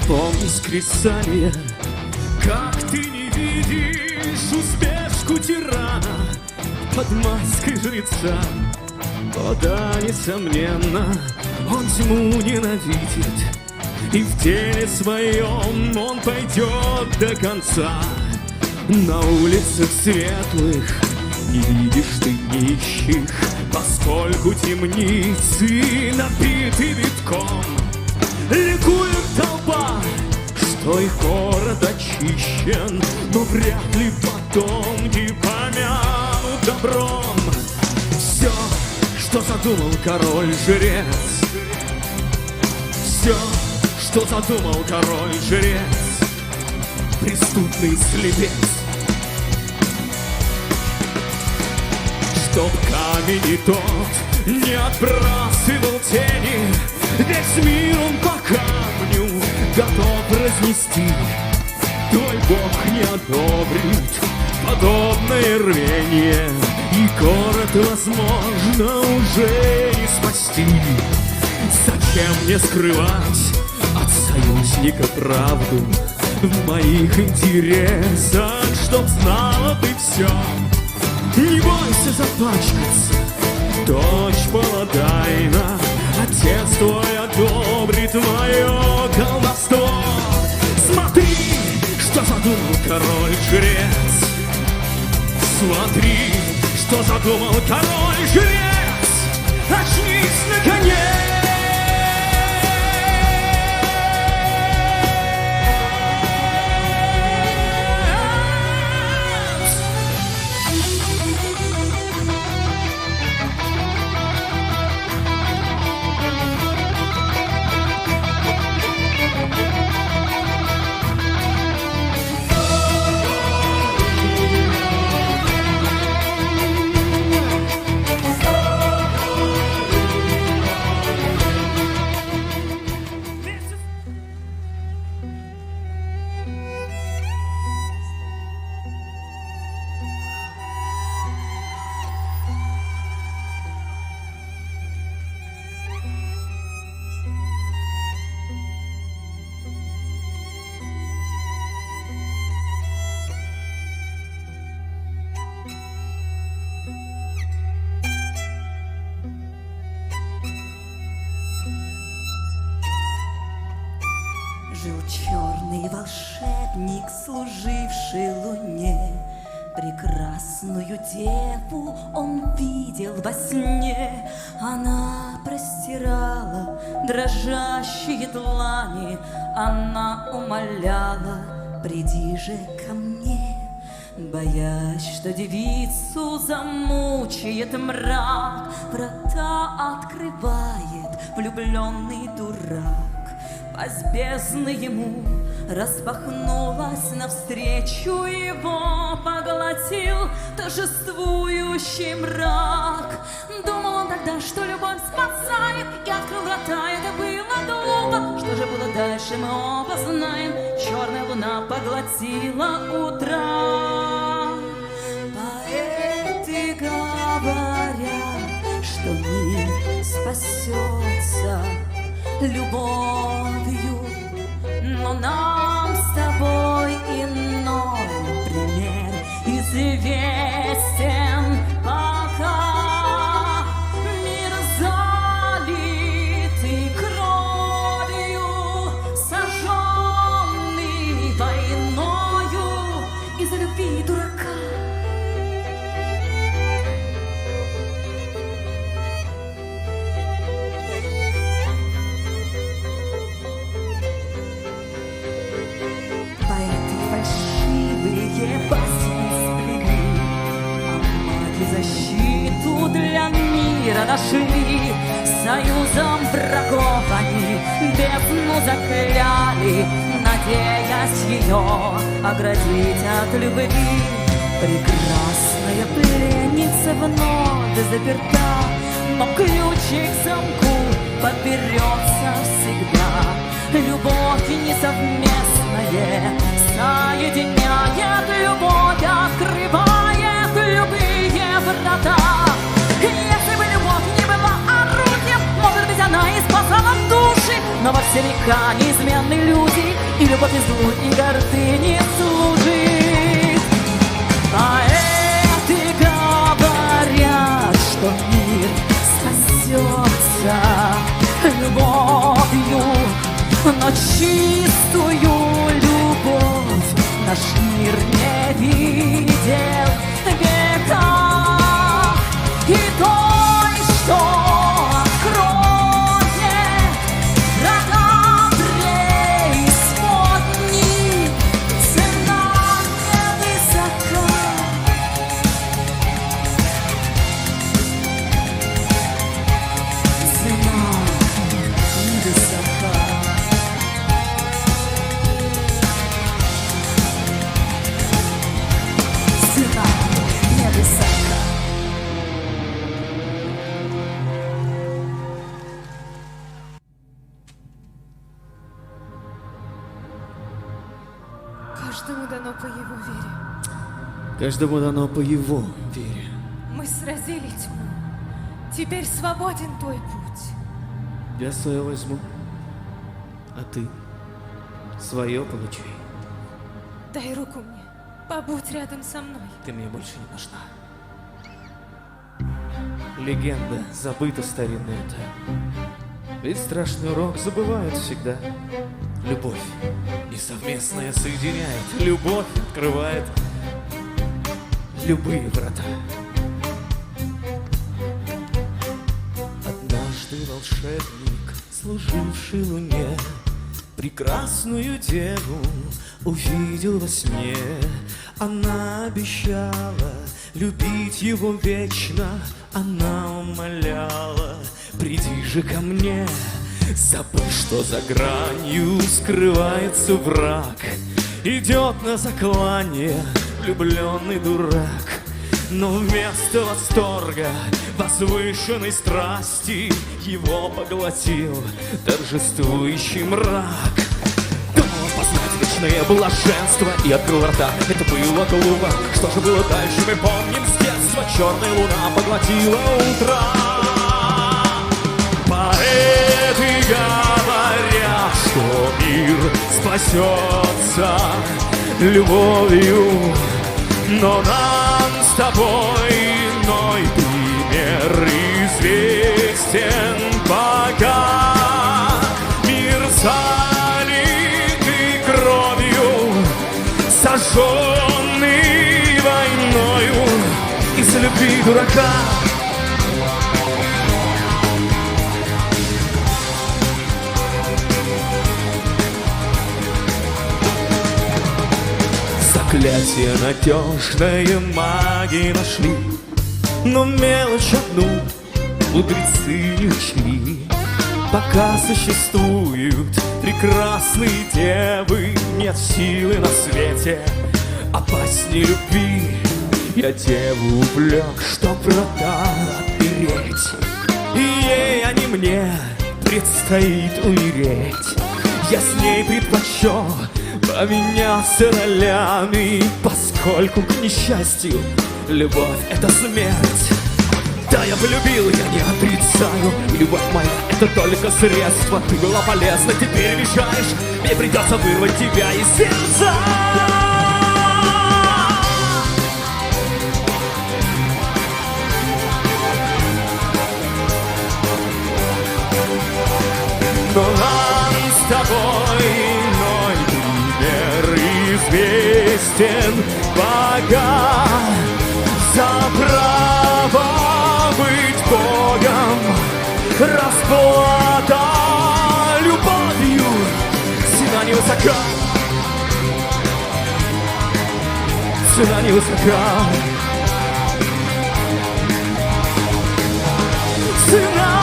Помнишь, Крисалия, как ты не видишь усмешку тирана под маской жреца? О да, несомненно, он тьму ненавидит, и в теле своем он пойдет до конца. На улицах светлых не видишь ты нищих, поскольку темницы набиты битком. Ликует толпа, что их город очищен, но вряд ли потомки помянут добром все, что задумал король-жрец. Все, что задумал король-жрец, преступный слепец. Чтоб камень и тот не отбрасывал тени, весь мир он по камню готов разнести. Твой Бог не одобрит подобное рвение, и город, возможно, уже не спасти. Зачем мне скрывать от союзника правду в моих интересах, чтоб знала ты все? Не бойся запачкаться, дочь молодайна, отец твой одобрит мое колдовство. Смотри, что задумал король-жрец. Смотри, что задумал король-жрец. Очнись, наконец! Жил черный волшебник, служивший луне. Прекрасную деву он видел во сне. Она простирала дрожащие длани, она умоляла: приди же ко мне. Боясь, что девицу замучает мрак, врата открывает влюбленный дурак. Пасть бездны ему распахнулась навстречу, его поглотил торжествующий мрак. Думал он тогда, что любовь спасает, и открыл врата, это было глупо. Что же было дальше, мы оба знаем. Черная луна поглотила утра. Поэты говорят, что мир спасется любовью, но нам с тобой иной пример известен пока. Мир залитый кровью, сожженный войною из-за любви дурака. Защиту для мира нашли, союзом врагов они бездну закляли, надеясь ее оградить от любви. Прекрасная пленница вновь заперта, но ключик к замку подберется всегда. Любовь несовместная соединяет, любовь открывает любые врата. Если бы любовь не была орудием, может быть, она и спасала души. Но во все века неизменны люди, и любовь и злу, и гордыни служит. Поэты говорят, что мир спасется любовью, но чистую любовь наш мир не видел века. И той, что откроет врата преисподней, цена невысока. Цена невысока. Цена невысока. Каждому дано по его вере. Каждому дано по его вере. Мы сразили тьму. Теперь свободен твой путь. Я свое возьму, а ты свое получи. Дай руку мне. Побудь рядом со мной. Ты мне больше не нужна. Легенда забыта старинная та. Ведь страшный урок забывают всегда. Любовь и совместная соединяет. Любовь открывает любые врата. Однажды волшебник, служивший луне, прекрасную деву увидел во сне. Она обещала любить его вечно. Она умоляла: приди же ко мне. Забыл, что за гранью скрывается враг. Идет на заклание влюбленный дурак. Но вместо восторга, возвышенной страсти, его поглотил торжествующий мрак. Думал познать вечное блаженство и открыл рта. Это было глупо. Что же было дальше, мы помним с детства. Черная луна поглотила утро. Поэты говорят, что мир спасется любовью, но нам с тобой иной пример известен пока. Мир залитый кровью, сожженный войною из-за любви дурака. Заклятие надежное маги нашли, но мелочь одну мудрецы не учли. Пока существуют прекрасные девы, нет силы на свете опасней любви. Я деву увлек, чтоб врата отпереть, и ей, а не мне, предстоит умереть. Я с ней предпочел поменяться ролями, поскольку, к несчастью, любовь — это смерть. Да, я полюбил, я не отрицаю. Любовь моя — это только средство. Ты была полезна, теперь мешаешь. Мне придется вырвать тебя из сердца. Но нам с тобой иной пример известен пока. За право быть Богом расплата любовью. Цена невысока, цена невысока, цена